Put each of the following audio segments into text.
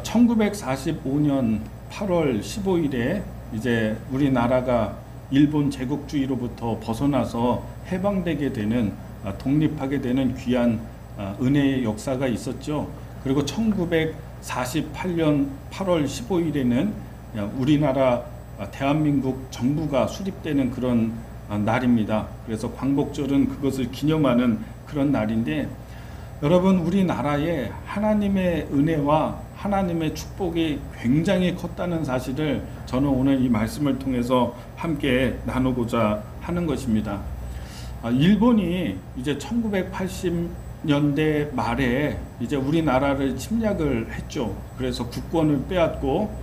1945년 8월 15일에 이제 우리나라가 일본 제국주의로부터 벗어나서 해방되게 되는 독립하게 되는 귀한 은혜의 역사가 있었죠. 그리고 1948년 8월 15일에는 우리나라 대한민국 정부가 수립되는 그런 날입니다. 그래서 광복절은 그것을 기념하는 그런 날인데, 여러분, 우리나라에 하나님의 은혜와 하나님의 축복이 굉장히 컸다는 사실을 저는 오늘 이 말씀을 통해서 함께 나누고자 하는 것입니다. 일본이 이제 1980년대 말에 이제 우리나라를 침략을 했죠. 그래서 국권을 빼앗고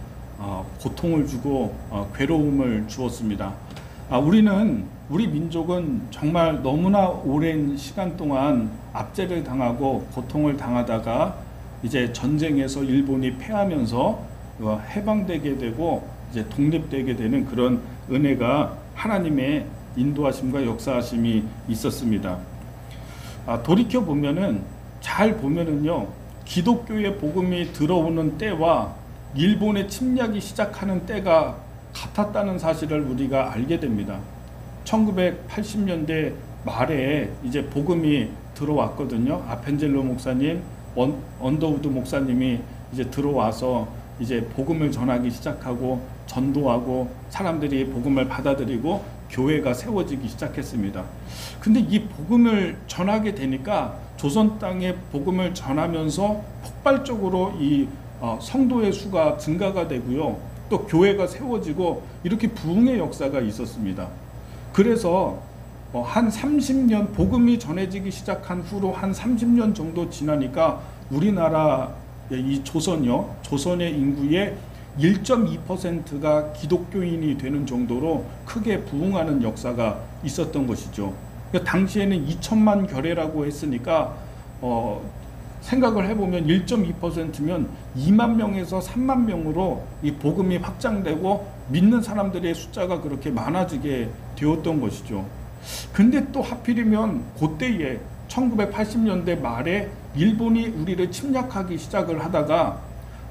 고통을 주고 괴로움을 주었습니다. 우리 민족은 정말 너무나 오랜 시간 동안 압제를 당하고 고통을 당하다가 이제 전쟁에서 일본이 패하면서 해방되게 되고 이제 독립되게 되는 그런 은혜가 하나님의 인도하심과 역사하심이 있었습니다. 돌이켜 보면은, 잘 보면은요, 기독교의 복음이 들어오는 때와 일본의 침략이 시작하는 때가 같았다는 사실을 우리가 알게 됩니다. 1980년대 말에 이제 복음이 들어왔거든요. 아펜젤로 목사님, 언더우드 목사님이 이제 들어와서 이제 복음을 전하기 시작하고 전도하고 사람들이 복음을 받아들이고 교회가 세워지기 시작했습니다. 근데 이 복음을 전하게 되니까 조선 땅에 복음을 전하면서 폭발적으로 이 성도의 수가 증가가 되고요. 또 교회가 세워지고 이렇게 부흥의 역사가 있었습니다. 그래서 한 30년, 복음이 전해지기 시작한 후로 한 30년 정도 지나니까 우리나라 이 조선의 인구의 1.2%가 기독교인이 되는 정도로 크게 부흥하는 역사가 있었던 것이죠. 그러니까 당시에는 2천만 교례라고 했으니까 생각을 해보면 1.2%면 2만 명에서 3만 명으로 이 복음이 확장되고 믿는 사람들의 숫자가 그렇게 많아지게 되었던 것이죠. 근데 또 하필이면 그때에 1980년대 말에 일본이 우리를 침략하기 시작을 하다가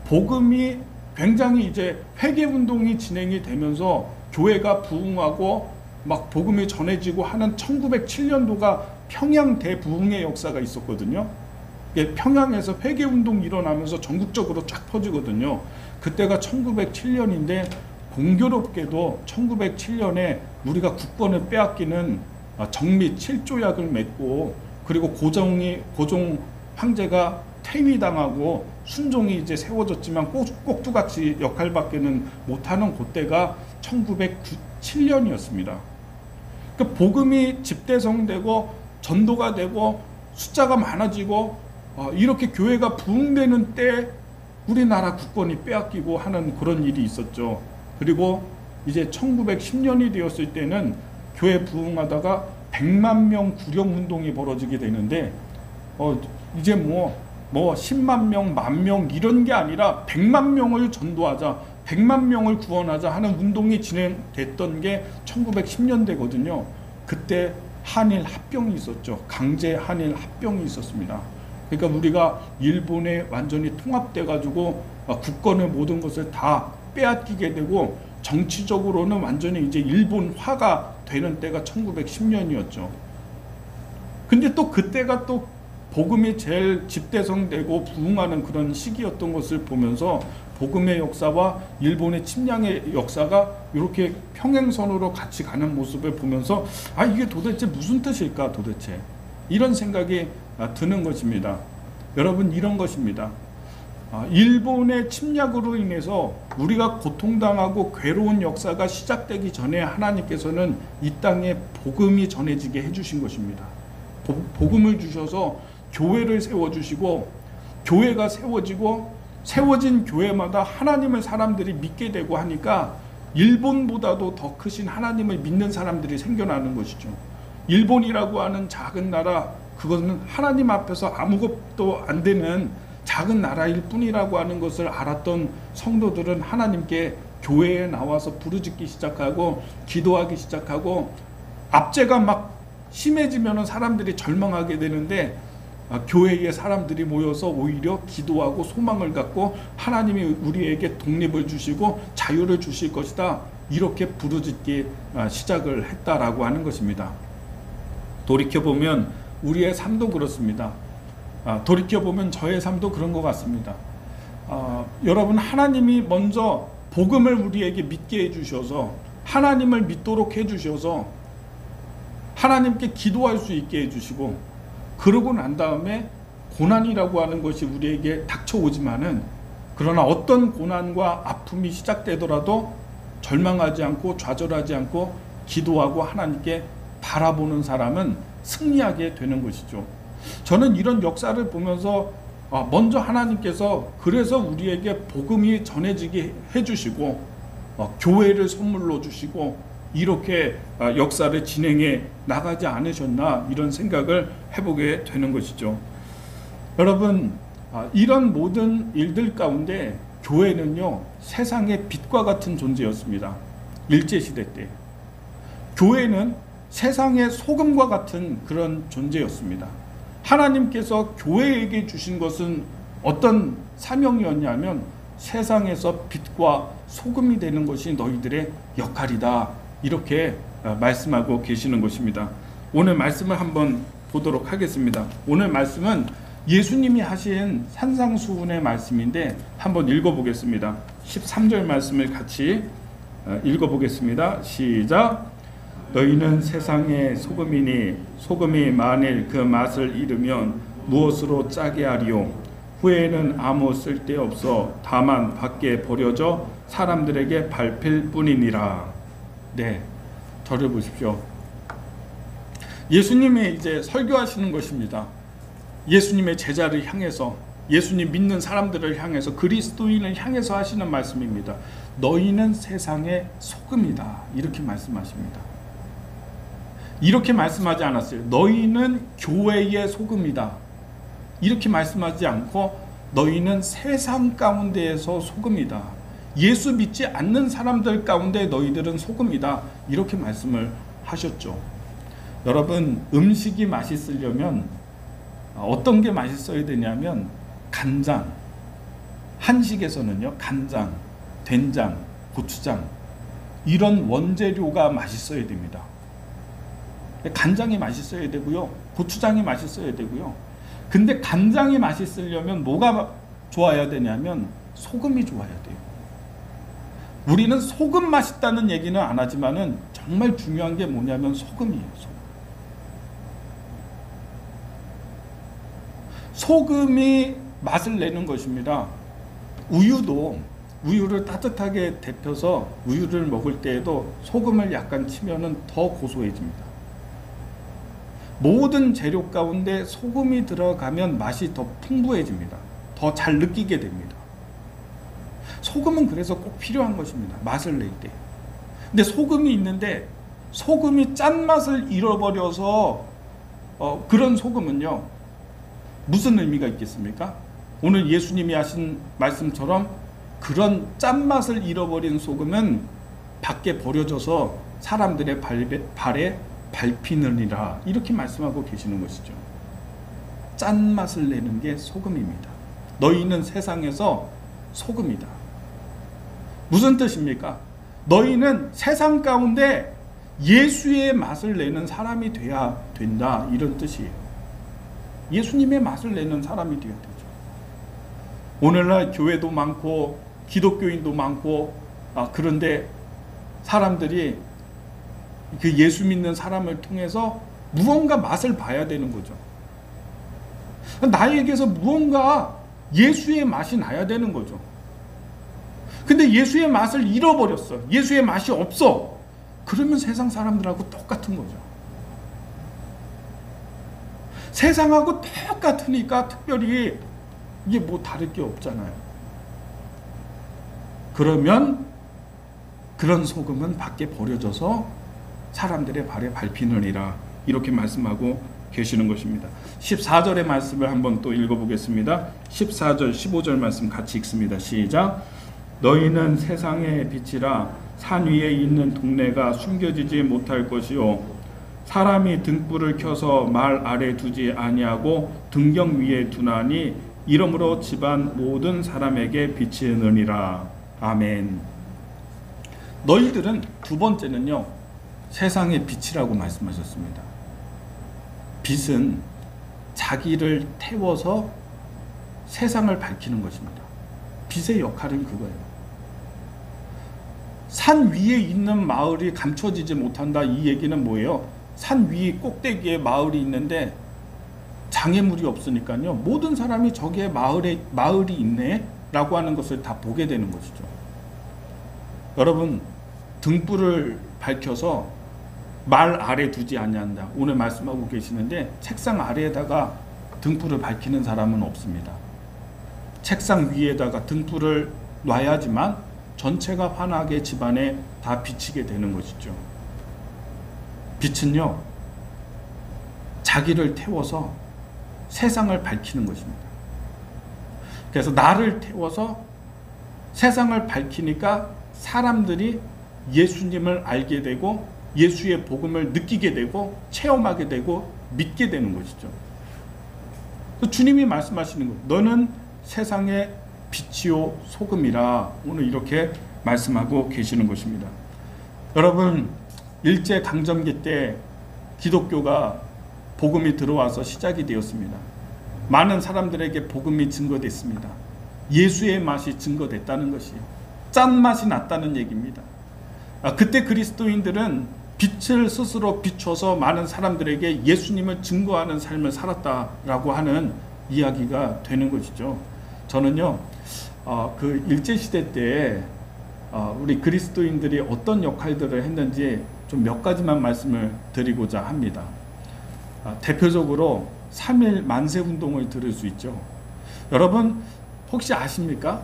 복음이 굉장히 이제 회개운동이 진행이 되면서 교회가 부흥하고 막 복음이 전해지고 하는 1907년도가 평양 대부흥의 역사가 있었거든요. 평양에서 회개운동이 일어나면서 전국적으로 쫙 퍼지거든요. 그때가 1907년인데 공교롭게도 1907년에 우리가 국권을 빼앗기는 정미 7조약을 맺고, 그리고 고종 황제가 퇴위당하고 순종이 이제 세워졌지만 꼭두같이 역할밖에는 못하는 그때가 1907년이었습니다. 그러니까 복음이 집대성되고 전도가 되고 숫자가 많아지고 이렇게 교회가 부흥되는 때 우리나라 국권이 빼앗기고 하는 그런 일이 있었죠. 그리고 이제 1910년이 되었을 때는 교회 부흥하다가 100만 명 구령운동이 벌어지게 되는데 이제 뭐 10만 명, 10,000명 이런 게 아니라 100만 명을 전도하자, 100만 명을 구원하자 하는 운동이 진행됐던 게 1910년대거든요. 그때 한일 합병이 있었죠. 강제 한일 합병이 있었습니다. 그러니까 우리가 일본에 완전히 통합돼 가지고 국권의 모든 것을 다 빼앗기게 되고 정치적으로는 완전히 이제 일본화가 되는 때가 1910년이었죠. 근데 또 그때가 또 복음이 제일 집대성되고 부흥하는 그런 시기였던 것을 보면서 복음의 역사와 일본의 침략의 역사가 이렇게 평행선으로 같이 가는 모습을 보면서 이게 도대체 무슨 뜻일까 도대체, 이런 생각이 드는 것입니다. 여러분, 이런 것입니다. 일본의 침략으로 인해서 우리가 고통당하고 괴로운 역사가 시작되기 전에 하나님께서는 이 땅에 복음이 전해지게 해주신 것입니다. 복음을 주셔서 교회를 세워주시고, 교회가 세워지고 세워진 교회마다 하나님을 사람들이 믿게 되고 하니까 일본보다도 더 크신 하나님을 믿는 사람들이 생겨나는 것이죠. 일본이라고 하는 작은 나라, 그것은 하나님 앞에서 아무것도 안 되는 작은 나라일 뿐이라고 하는 것을 알았던 성도들은 하나님께 교회에 나와서 부르짖기 시작하고 기도하기 시작하고, 압제가 막 심해지면 사람들이 절망하게 되는데 교회의 사람들이 모여서 오히려 기도하고 소망을 갖고 하나님이 우리에게 독립을 주시고 자유를 주실 것이다, 이렇게 부르짖기 시작을 했다라고 하는 것입니다. 돌이켜보면 우리의 삶도 그렇습니다. 돌이켜보면 저의 삶도 그런 것 같습니다. 여러분, 하나님이 먼저 복음을 우리에게 믿게 해주셔서, 하나님을 믿도록 해주셔서 하나님께 기도할 수 있게 해주시고, 그러고 난 다음에 고난이라고 하는 것이 우리에게 닥쳐오지만은, 그러나 어떤 고난과 아픔이 시작되더라도 절망하지 않고 좌절하지 않고 기도하고 하나님께 바라보는 사람은 승리하게 되는 것이죠. 저는 이런 역사를 보면서 먼저 하나님께서 그래서 우리에게 복음이 전해지게 해주시고 교회를 선물로 주시고 이렇게 역사를 진행해 나가지 않으셨나, 이런 생각을 해보게 되는 것이죠. 여러분, 이런 모든 일들 가운데 교회는요, 세상의 빛과 같은 존재였습니다. 일제시대 때 교회는 세상의 소금과 같은 그런 존재였습니다. 하나님께서 교회에게 주신 것은 어떤 사명이었냐면, 세상에서 빛과 소금이 되는 것이 너희들의 역할이다, 이렇게 말씀하고 계시는 것입니다. 오늘 말씀을 한번 보도록 하겠습니다. 오늘 말씀은 예수님이 하신 산상수훈의 말씀인데 한번 읽어보겠습니다. 13절 말씀을 같이 읽어보겠습니다. 시작. 너희는 세상의 소금이니 소금이 만일 그 맛을 잃으면 무엇으로 짜게 하리요? 후에는 아무 쓸데없어 다만 밖에 버려져 사람들에게 밟힐 뿐이니라. 네, 저를 보십시오. 예수님이 이제 설교하시는 것입니다. 예수님의 제자를 향해서, 예수님 믿는 사람들을 향해서, 그리스도인을 향해서 하시는 말씀입니다. 너희는 세상의 소금이다, 이렇게 말씀하십니다. 이렇게 말씀하지 않았어요. 너희는 교회의 소금이다, 이렇게 말씀하지 않고 너희는 세상 가운데에서 소금이다, 예수 믿지 않는 사람들 가운데 너희들은 소금이다, 이렇게 말씀을 하셨죠. 여러분, 음식이 맛있으려면 어떤 게 맛있어야 되냐면 간장, 한식에서는요 간장, 된장, 고추장, 이런 원재료가 맛있어야 됩니다. 간장이 맛있어야 되고요, 고추장이 맛있어야 되고요. 근데 간장이 맛있으려면 뭐가 좋아야 되냐면 소금이 좋아야 돼요. 우리는 소금 맛있다는 얘기는 안 하지만은 정말 중요한 게 뭐냐면 소금이에요. 소금이 맛을 내는 것입니다. 우유도, 우유를 따뜻하게 데펴서 우유를 먹을 때에도 소금을 약간 치면은 더 고소해집니다. 모든 재료 가운데 소금이 들어가면 맛이 더 풍부해집니다. 더 잘 느끼게 됩니다. 소금은 그래서 꼭 필요한 것입니다. 맛을 낼 때. 근데 소금이 있는데 소금이 짠맛을 잃어버려서 그런 소금은요, 무슨 의미가 있겠습니까? 오늘 예수님이 하신 말씀처럼 그런 짠맛을 잃어버린 소금은 밖에 버려져서 사람들의 발에 밟히느니라, 이렇게 말씀하고 계시는 것이죠. 짠맛을 내는 게 소금입니다. 너희는 세상에서 소금이다. 무슨 뜻입니까? 너희는 세상 가운데 예수의 맛을 내는 사람이 돼야 된다, 이런 뜻이에요. 예수님의 맛을 내는 사람이 되어야 되죠. 오늘날 교회도 많고 기독교인도 많고 그런데 사람들이 그 예수 믿는 사람을 통해서 무언가 맛을 봐야 되는 거죠. 나에게서 무언가 예수의 맛이 나야 되는 거죠. 근데 예수의 맛을 잃어버렸어. 예수의 맛이 없어. 그러면 세상 사람들하고 똑같은 거죠. 세상하고 똑같으니까 특별히 이게 뭐 다를 게 없잖아요. 그러면 그런 소금은 밖에 버려져서 사람들의 발에 밟히느니라, 이렇게 말씀하고 계시는 것입니다. 14절의 말씀을 한번 또 읽어보겠습니다. 14절, 15절 말씀 같이 읽습니다. 시작. 너희는 세상의 빛이라 산 위에 있는 동네가 숨겨지지 못할 것이요 사람이 등불을 켜서 말 아래 두지 아니하고 등경 위에 두나니 이러므로 집안 모든 사람에게 비치느니라. 아멘. 너희들은, 두 번째는요, 세상의 빛이라고 말씀하셨습니다. 빛은 자기를 태워서 세상을 밝히는 것입니다. 빛의 역할은 그거예요. 산 위에 있는 마을이 감춰지지 못한다, 이 얘기는 뭐예요? 산 위 꼭대기에 마을이 있는데 장애물이 없으니까요, 모든 사람이 저기에 마을이 있네 라고 하는 것을 다 보게 되는 것이죠. 여러분, 등불을 밝혀서 말 아래 두지 아니한다, 오늘 말씀하고 계시는데 책상 아래에다가 등불을 밝히는 사람은 없습니다. 책상 위에다가 등불을 놔야지만 전체가 환하게 집안에 다 비치게 되는 것이죠. 빛은요, 자기를 태워서 세상을 밝히는 것입니다. 그래서 나를 태워서 세상을 밝히니까 사람들이 예수님을 알게 되고 예수의 복음을 느끼게 되고 체험하게 되고 믿게 되는 것이죠. 주님이 말씀하시는 것, 너는 세상의 빛이요 소금이라, 오늘 이렇게 말씀하고 계시는 것입니다. 여러분, 일제강점기 때 기독교가 복음이 들어와서 시작이 되었습니다. 많은 사람들에게 복음이 증거됐습니다. 예수의 맛이 증거됐다는 것이에요. 짠맛이 났다는 얘기입니다. 그때 그리스도인들은 빛을 스스로 비춰서 많은 사람들에게 예수님을 증거하는 삶을 살았다라고 하는 이야기가 되는 것이죠. 저는요, 그 일제시대 때 우리 그리스도인들이 어떤 역할들을 했는지 좀 몇 가지만 말씀을 드리고자 합니다. 대표적으로 3.1 만세운동을 들을 수 있죠. 여러분, 혹시 아십니까?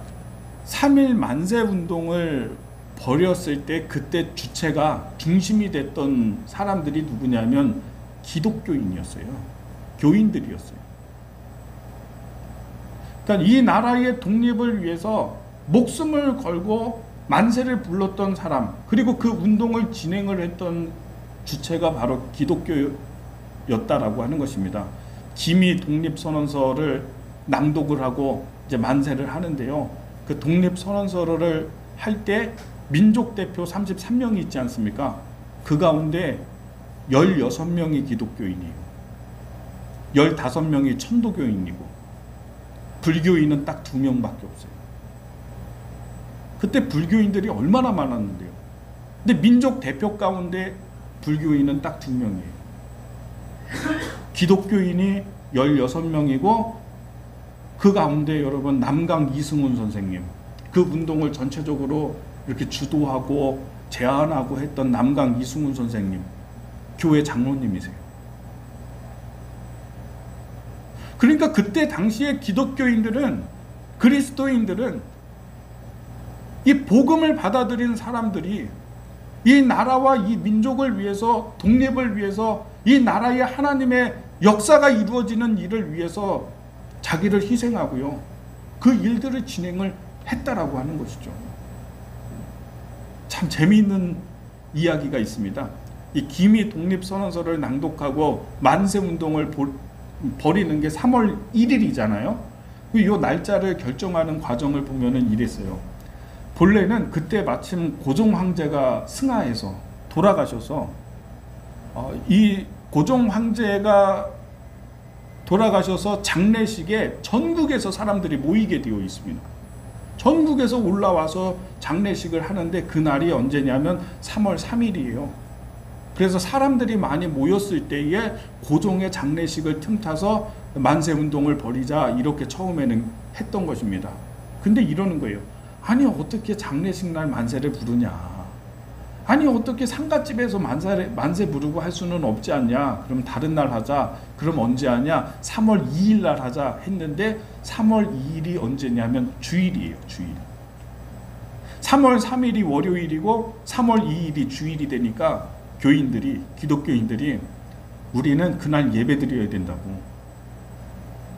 3.1 만세운동을 벌였을 때 그때 주체가, 중심이 됐던 사람들이 누구냐면 기독교인이었어요. 교인들이었어요. 그러니까 이 나라의 독립을 위해서 목숨을 걸고 만세를 불렀던 사람, 그리고 그 운동을 진행을 했던 주체가 바로 기독교였다라고 하는 것입니다. 기미 독립선언서를 낭독을 하고 이제 만세를 하는데요, 그 독립선언서를 할 때 민족 대표 33명이 있지 않습니까? 그 가운데 16명이 기독교인이에요. 15명이 천도교인이고 불교인은 딱 2명밖에 없어요. 그때 불교인들이 얼마나 많았는데요. 근데 민족 대표 가운데 불교인은 딱 2명이에요. 기독교인이 16명이고 그 가운데 여러분 남강 이승훈 선생님, 그 운동을 전체적으로 이렇게 주도하고 제안하고 했던 남강 이승훈 선생님, 교회 장로님이세요. 그러니까 그때 당시에 기독교인들은, 그리스도인들은, 이 복음을 받아들인 사람들이 이 나라와 이 민족을 위해서, 독립을 위해서, 이 나라의 하나님의 역사가 이루어지는 일을 위해서 자기를 희생하고요, 그 일들을 진행을 했다라고 하는 것이죠. 참 재미있는 이야기가 있습니다. 이 기미 독립선언서를 낭독하고 만세운동을 벌이는 게 3월 1일이잖아요. 이 날짜를 결정하는 과정을 보면은 이랬어요. 본래는 그때 마침 고종 황제가 승하해서 돌아가셔서 이 고종 황제가 돌아가셔서 장례식에 전국에서 사람들이 모이게 되어 있습니다. 전국에서 올라와서 장례식을 하는데 그날이 언제냐면 3월 3일이에요. 그래서 사람들이 많이 모였을 때에 고종의 장례식을 틈타서 만세운동을 벌이자, 이렇게 처음에는 했던 것입니다. 근데 이러는 거예요. 아니 어떻게 장례식 날 만세를 부르냐, 아니 어떻게 상갓집에서 만세 부르고 할 수는 없지 않냐, 그럼 다른 날 하자. 그럼 언제 하냐, 3월 2일 날 하자 했는데 3월 2일이 언제냐면 주일이에요. 주일. 3월 3일이 월요일이고 3월 2일이 주일이 되니까 교인들이, 기독교인들이 우리는 그날 예배 드려야 된다고,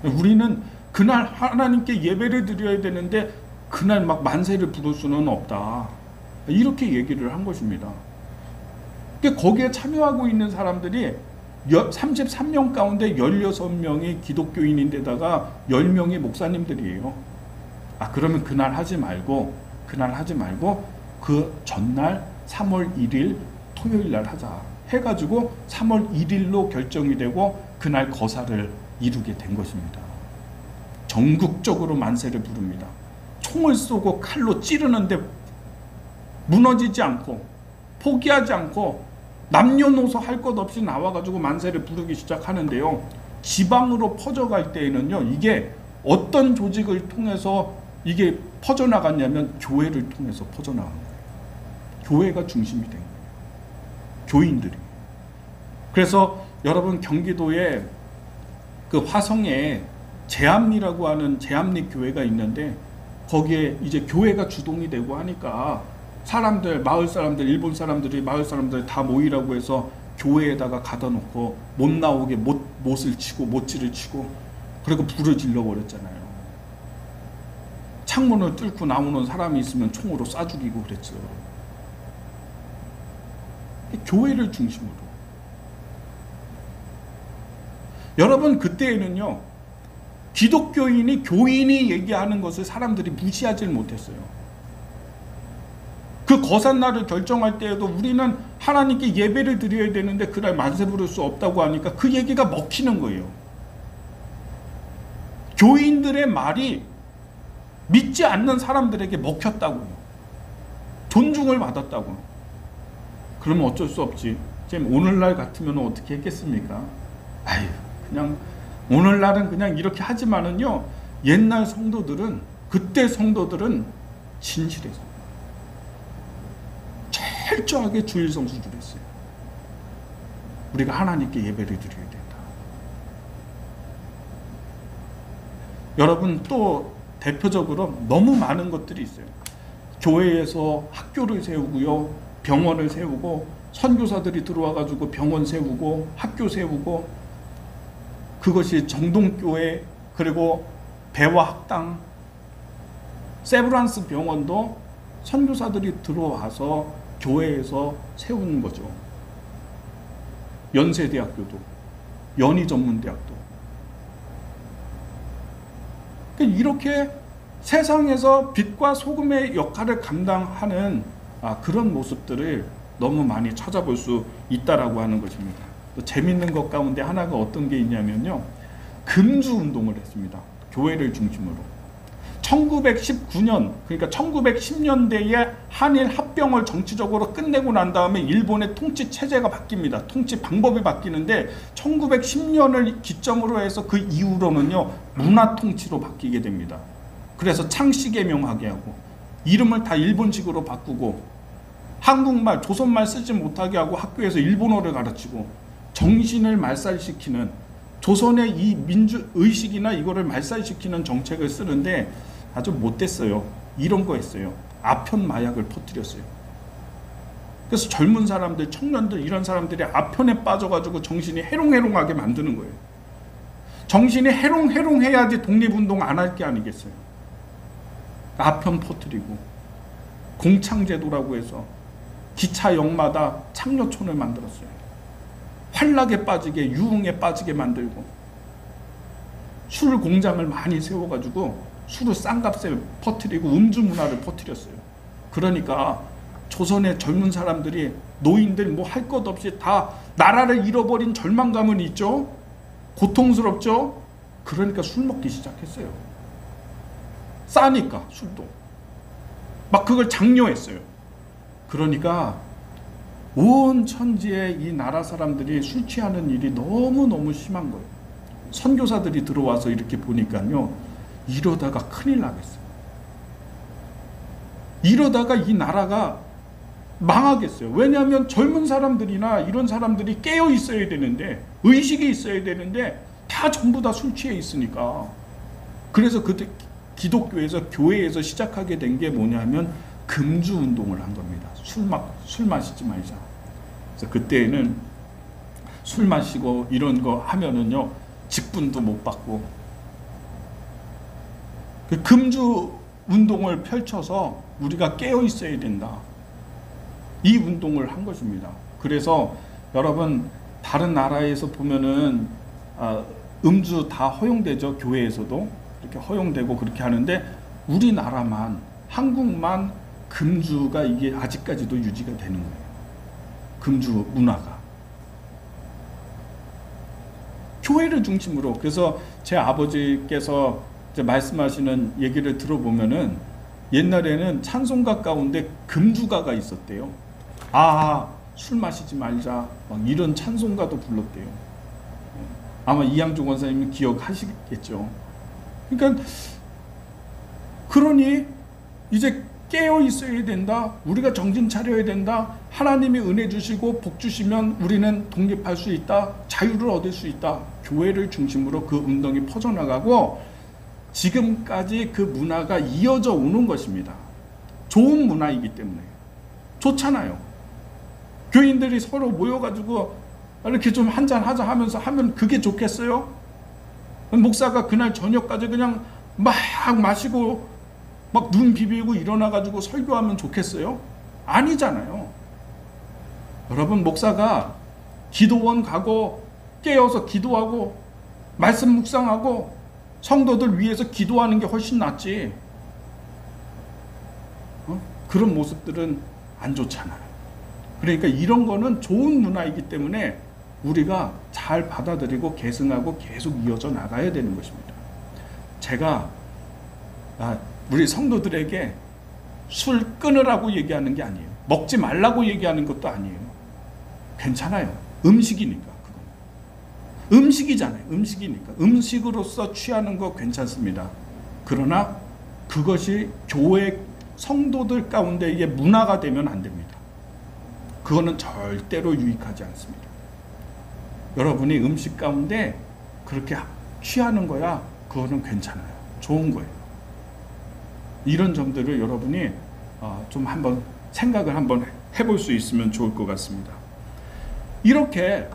우리는 그날 하나님께 예배를 드려야 되는데 그날 막 만세를 부를 수는 없다, 이렇게 얘기를 한 것입니다. 거기에 참여하고 있는 사람들이 33명 가운데 16명이 기독교인인데다가 10명이 목사님들이에요. 그러면 그날 하지 말고 그 전날 3월 1일 토요일 날 하자 해가지고 3월 1일로 결정이 되고 그날 거사를 이루게 된 것입니다. 전국적으로 만세를 부릅니다. 총을 쏘고 칼로 찌르는데 무너지지 않고 포기하지 않고 남녀노소 할 것 없이 나와가지고 만세를 부르기 시작하는데요. 지방으로 퍼져갈 때에는요, 이게 어떤 조직을 통해서 이게 퍼져나갔냐면 교회를 통해서 퍼져나간 거예요. 교회가 중심이 된 거예요. 교인들이. 그래서 여러분 경기도에 그 화성에 제암리라고 하는 제암리 교회가 있는데 거기에 이제 교회가 주동이 되고 하니까 사람들, 마을 사람들, 일본 사람들이 마을 사람들 다 모이라고 해서 교회에다가 가다 놓고 못 나오게 못을 치고 못질을 치고 그리고 불을 질러 버렸잖아요. 창문을 뚫고 나오는 사람이 있으면 총으로 쏴 죽이고 그랬죠. 교회를 중심으로. 여러분 그때에는요, 기독교인이 교인이 얘기하는 것을 사람들이 무시하지 못했어요. 그 거산날을 결정할 때에도 우리는 하나님께 예배를 드려야 되는데 그날 만세 부를 수 없다고 하니까 그 얘기가 먹히는 거예요. 교인들의 말이 믿지 않는 사람들에게 먹혔다고요. 존중을 받았다고. 그러면 어쩔 수 없지. 지금 오늘날 같으면 어떻게 했겠습니까? 그냥 오늘날은 그냥 이렇게 하지만은요, 옛날 성도들은, 그때 성도들은 진실했어요. 철저하게 주일 성수를 했어요. 우리가 하나님께 예배를 드려야 된다. 여러분 또 대표적으로 너무 많은 것들이 있어요. 교회에서 학교를 세우고요, 병원을 세우고, 선교사들이 들어와가지고 병원 세우고 학교 세우고, 그것이 정동교회, 그리고 배화학당, 세브란스 병원도 선교사들이 들어와서 교회에서 세우는 거죠. 연세대학교도, 연희전문대학도. 이렇게 세상에서 빛과 소금의 역할을 감당하는 그런 모습들을 너무 많이 찾아볼 수 있다라고 하는 것입니다. 또 재밌는 것 가운데 하나가 어떤 게 있냐면요, 금주운동을 했습니다. 교회를 중심으로. 1919년, 그러니까 1910년대에 한일 합병을 정치적으로 끝내고 난 다음에 일본의 통치 체제가 바뀝니다. 통치 방법이 바뀌는데 1910년을 기점으로 해서 그 이후로는요, 문화 통치로 바뀌게 됩니다. 그래서 창씨개명하게 하고 이름을 다 일본식으로 바꾸고 한국말, 조선말 쓰지 못하게 하고 학교에서 일본어를 가르치고 정신을 말살시키는, 조선의 이 민주의식이나 이거를 말살시키는 정책을 쓰는데 아주 못됐어요. 이런 거 했어요. 아편 마약을 퍼뜨렸어요. 그래서 젊은 사람들, 청년들, 이런 사람들이 아편에 빠져가지고 정신이 해롱해롱하게 만드는 거예요. 정신이 해롱해롱해야지 독립운동 안 할 게 아니겠어요. 아편 퍼뜨리고 공창제도라고 해서 기차역마다 창녀촌을 만들었어요. 환락에 빠지게, 유흥에 빠지게 만들고, 술 공장을 많이 세워가지고 술을 싼 값에 퍼뜨리고 음주 문화를 퍼뜨렸어요. 그러니까 조선의 젊은 사람들이, 노인들 뭐 할 것 없이 다 나라를 잃어버린 절망감은 있죠. 고통스럽죠. 그러니까 술 먹기 시작했어요. 싸니까 술도 막 그걸 장려했어요. 그러니까 온 천지에 이 나라 사람들이 술 취하는 일이 너무너무 심한 거예요. 선교사들이 들어와서 이렇게 보니까요, 이러다가 큰일 나겠어요. 이러다가 이 나라가 망하겠어요. 왜냐하면 젊은 사람들이나 이런 사람들이 깨어 있어야 되는데, 의식이 있어야 되는데 다 전부 다 술 취해 있으니까. 그래서 그때 기독교에서, 교회에서 시작하게 된 게 뭐냐면 금주 운동을 한 겁니다. 술 마시지 말자. 그래서 그때는 술 마시고 이런 거 하면은요, 직분도 못 받고, 그 금주 운동을 펼쳐서 우리가 깨어 있어야 된다. 이 운동을 한 것입니다. 그래서 여러분 다른 나라에서 보면은 음주 다 허용되죠. 교회에서도 이렇게 허용되고 그렇게 하는데 우리나라만 한국만 금주가 이게 아직까지도 유지가 되는 거예요. 금주 문화가. 교회를 중심으로. 그래서 제 아버지께서 이제 말씀하시는 얘기를 들어보면은 옛날에는 찬송가 가운데 금주가가 있었대요. 술 마시지 말자. 막 이런 찬송가도 불렀대요. 아마 이양종 원사님은 기억하시겠죠. 그러니까 그러니 이제 깨어 있어야 된다. 우리가 정신 차려야 된다. 하나님이 은혜 주시고 복 주시면 우리는 독립할 수 있다. 자유를 얻을 수 있다. 교회를 중심으로 그 운동이 퍼져나가고 지금까지 그 문화가 이어져 오는 것입니다. 좋은 문화이기 때문에. 좋잖아요. 교인들이 서로 모여가지고 이렇게 좀 한잔하자 하면서 하면 그게 좋겠어요? 목사가 그날 저녁까지 그냥 막 마시고 막 눈 비비고 일어나가지고 설교하면 좋겠어요? 아니잖아요. 여러분, 목사가 기도원 가고 깨어서 기도하고 말씀 묵상하고 성도들 위해서 기도하는 게 훨씬 낫지. 그런 모습들은 안 좋잖아요. 그러니까 이런 거는 좋은 문화이기 때문에 우리가 잘 받아들이고 계승하고 계속 이어져 나가야 되는 것입니다. 제가 우리 성도들에게 술 끊으라고 얘기하는 게 아니에요. 먹지 말라고 얘기하는 것도 아니에요. 괜찮아요. 음식이니까. 그건 음식이잖아요. 음식이니까. 음식으로서 취하는 거 괜찮습니다. 그러나 그것이 교회 성도들 가운데 이게 문화가 되면 안 됩니다. 그거는 절대로 유익하지 않습니다. 여러분이 음식 가운데 그렇게 취하는 거야, 그거는 괜찮아요. 좋은 거예요. 이런 점들을 여러분이 좀 한번 생각을 한번 해볼 수 있으면 좋을 것 같습니다. 이렇게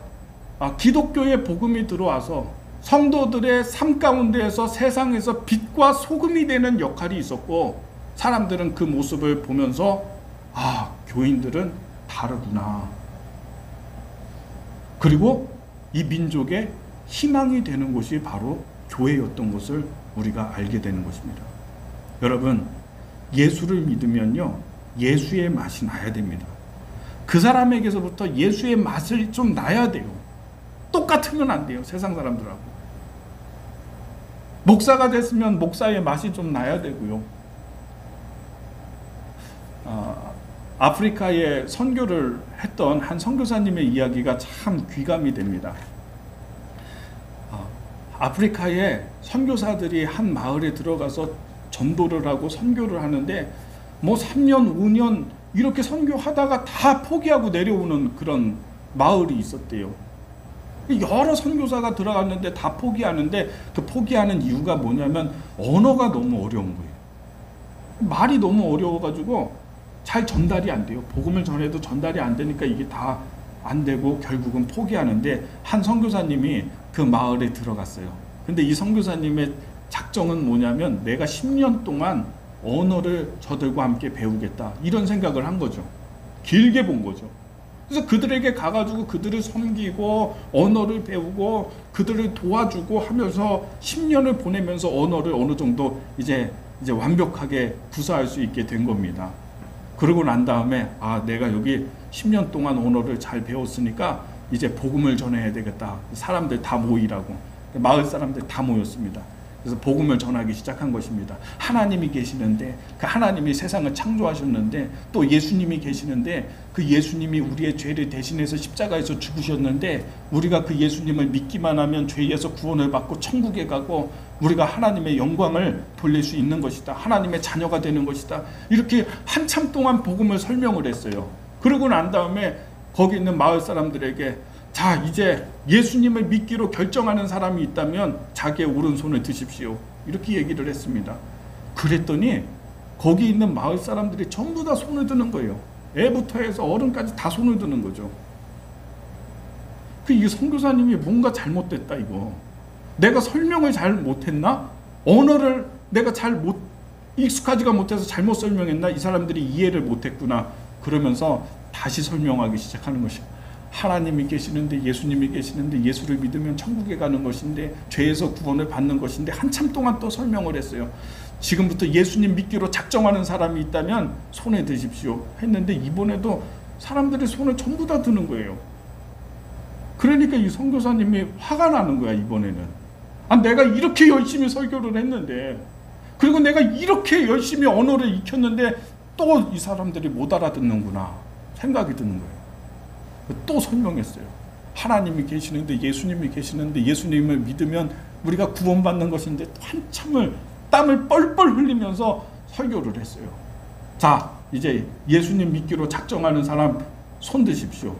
기독교의 복음이 들어와서 성도들의 삶 가운데에서 세상에서 빛과 소금이 되는 역할이 있었고, 사람들은 그 모습을 보면서 교인들은 다르구나. 그리고 이 민족의 희망이 되는 곳이 바로 교회였던 것을 우리가 알게 되는 것입니다. 여러분, 예수를 믿으면요, 예수의 맛이 나야 됩니다. 그 사람에게서부터 예수의 맛을 좀 나야 돼요. 똑같으면 안 돼요, 세상 사람들하고. 목사가 됐으면 목사의 맛이 좀 나야 되고요. 아프리카에 선교를 했던 한 선교사님의 이야기가 참 귀감이 됩니다. 아프리카에 선교사들이 한 마을에 들어가서 전도를 하고 선교를 하는데 3년, 5년 이렇게 선교하다가 다 포기하고 내려오는 그런 마을이 있었대요. 여러 선교사가 들어갔는데 다 포기하는데, 그 포기하는 이유가 뭐냐면 언어가 너무 어려운 거예요. 말이 너무 어려워가지고 잘 전달이 안 돼요. 복음을 전해도 전달이 안 되니까 이게 다 안 되고 결국은 포기하는데, 한 선교사님이 그 마을에 들어갔어요. 근데 이 선교사님의 작정은 뭐냐면, 내가 10년 동안 언어를 저들과 함께 배우겠다, 이런 생각을 한 거죠. 길게 본 거죠. 그래서 그들에게 가가지고 그들을 섬기고 언어를 배우고 그들을 도와주고 하면서 10년을 보내면서 언어를 어느 정도 이제 완벽하게 구사할 수 있게 된 겁니다. 그러고 난 다음에 내가 여기 10년 동안 언어를 잘 배웠으니까 이제 복음을 전해야 되겠다. 사람들 다 모이라고. 마을 사람들 다 모였습니다. 그래서 복음을 전하기 시작한 것입니다. 하나님이 계시는데, 그 하나님이 세상을 창조하셨는데, 또 예수님이 계시는데, 그 예수님이 우리의 죄를 대신해서 십자가에서 죽으셨는데, 우리가 그 예수님을 믿기만 하면 죄에서 구원을 받고 천국에 가고 우리가 하나님의 영광을 돌릴 수 있는 것이다. 하나님의 자녀가 되는 것이다. 이렇게 한참 동안 복음을 설명을 했어요. 그러고 난 다음에 거기 있는 마을 사람들에게, 자, 이제 예수님을 믿기로 결정하는 사람이 있다면 자기의 오른손을 드십시오, 이렇게 얘기를 했습니다. 그랬더니 거기 있는 마을 사람들이 전부 다 손을 드는 거예요. 애부터 해서 어른까지 다 손을 드는 거죠. 이 선교사님이 뭔가 잘못됐다, 이거. 내가 설명을 잘 못했나? 언어를 내가 익숙하지가 못해서 잘못 설명했나? 이 사람들이 이해를 못했구나. 그러면서 다시 설명하기 시작하는 것이에요. 하나님이 계시는데, 예수님이 계시는데, 예수를 믿으면 천국에 가는 것인데, 죄에서 구원을 받는 것인데 한참 동안 또 설명을 했어요. 지금부터 예수님 믿기로 작정하는 사람이 있다면 손에 드십시오 했는데, 이번에도 사람들이 손에 전부 다 드는 거예요. 그러니까 이 선교사님이 화가 나는 거야. 이번에는 내가 이렇게 열심히 설교를 했는데, 그리고 내가 이렇게 열심히 언어를 익혔는데 또 이 사람들이 못 알아듣는구나 생각이 드는 거예요. 또 설명했어요. 하나님이 계시는데, 예수님이 계시는데, 예수님을 믿으면 우리가 구원받는 것인데, 한참을 땀을 뻘뻘 흘리면서 설교를 했어요. 자, 이제 예수님 믿기로 작정하는 사람 손 드십시오.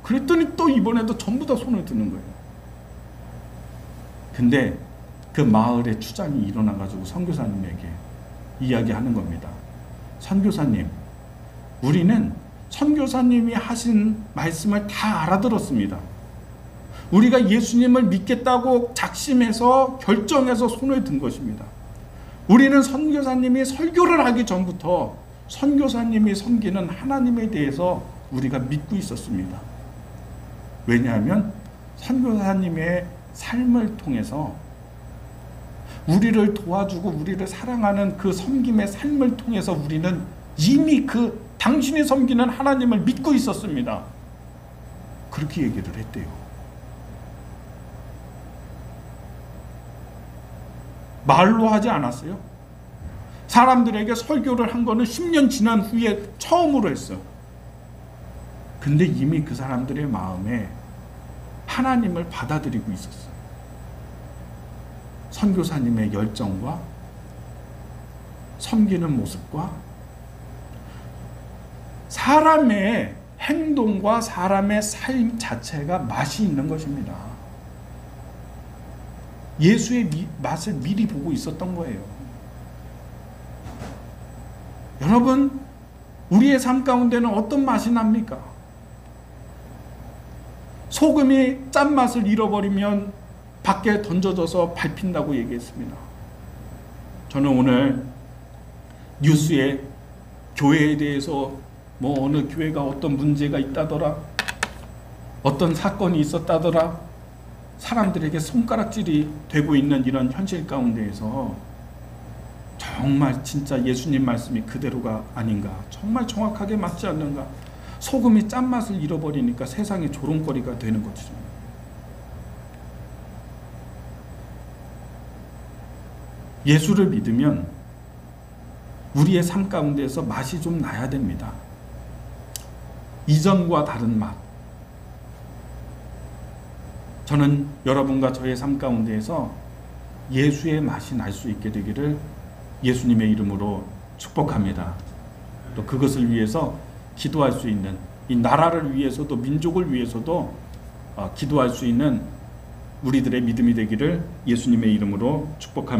그랬더니 또 이번에도 전부 다 손을 드는 거예요. 근데 그 마을에 추장이 일어나가지고 선교사님에게 이야기하는 겁니다. 선교사님, 우리는 선교사님이 하신 말씀을 다 알아들었습니다. 우리가 예수님을 믿겠다고 작심해서 결정해서 손을 든 것입니다. 우리는 선교사님이 설교를 하기 전부터 선교사님이 섬기는 하나님에 대해서 우리가 믿고 있었습니다. 왜냐하면 선교사님의 삶을 통해서 우리를 도와주고 우리를 사랑하는 그 섬김의 삶을 통해서 우리는 이미 그 당신이 섬기는 하나님을 믿고 있었습니다. 그렇게 얘기를 했대요. 말로 하지 않았어요. 사람들에게 설교를 한 거는 10년 지난 후에 처음으로 했어요. 근데 이미 그 사람들의 마음에 하나님을 받아들이고 있었어요. 선교사님의 열정과 섬기는 모습과 사람의 행동과 사람의 삶 자체가 맛이 있는 것입니다. 예수의 맛을 미리 보고 있었던 거예요. 여러분, 우리의 삶 가운데는 어떤 맛이 납니까? 소금이 짠맛을 잃어버리면 밖에 던져져서 밟힌다고 얘기했습니다. 저는 오늘 뉴스에 교회에 대해서 어느 교회가 어떤 문제가 있다더라, 어떤 사건이 있었다더라, 사람들에게 손가락질이 되고 있는 이런 현실 가운데에서 정말 진짜 예수님 말씀이 그대로가 아닌가, 정말 정확하게 맞지 않는가, 소금이 짠맛을 잃어버리니까 세상이 조롱거리가 되는 거죠. 예수를 믿으면 우리의 삶 가운데에서 맛이 좀 나야 됩니다. 이전과 다른 맛. 저는 여러분과 저의 삶 가운데에서 예수의 맛이 날 수 있게 되기를 예수님의 이름으로 축복합니다. 또 그것을 위해서 기도할 수 있는, 이 나라를 위해서도 민족을 위해서도 기도할 수 있는 우리들의 믿음이 되기를 예수님의 이름으로 축복합니다.